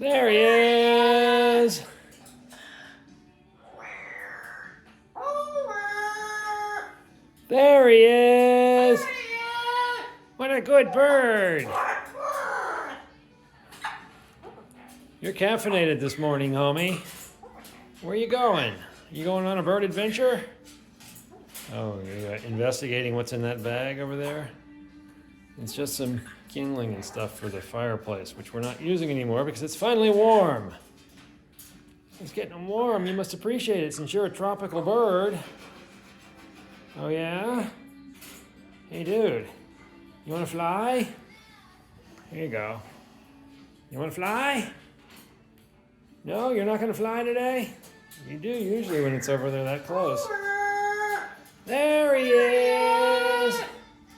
There he is. There he is. What a good bird. You're caffeinated this morning, homie. Where are you going? You going on a bird adventure? Oh, you're investigating what's in that bag over there? It's just some kindling and stuff for the fireplace, which we're not using anymore because it's finally warm. It's getting warm. You must appreciate it since you're a tropical bird. Oh, yeah? Hey, dude. You want to fly? Here you go. You want to fly? No, you're not going to fly today? You do usually when it's over there that close. There he is!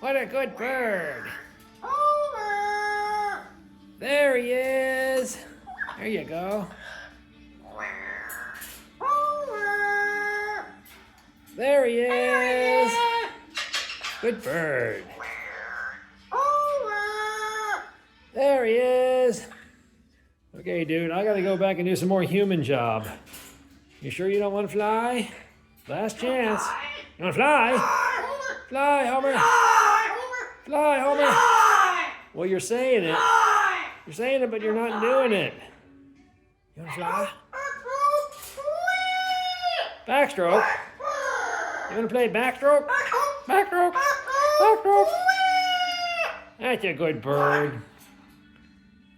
What a good bird! There he is! There you go. There he is! Good bird. There he is! Okay, dude, I gotta go back and do some more human job. You sure you don't want to fly? Last chance. You want to fly? Fly, Homer. Fly, Homer. Well, you're saying it. You're saying it, but you're not doing it. You want to fly? Backstroke. You want to play backstroke? Backstroke. Backstroke. That's a good bird.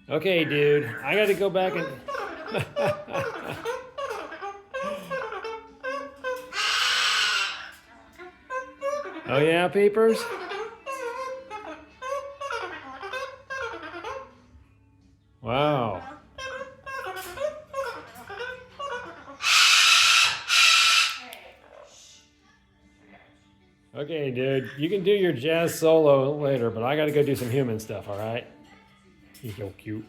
Okay, dude. I got to go back and... Oh yeah, peepers? Wow. Okay, dude, you can do your jazz solo later, but I gotta go do some human stuff, all right? He's so cute.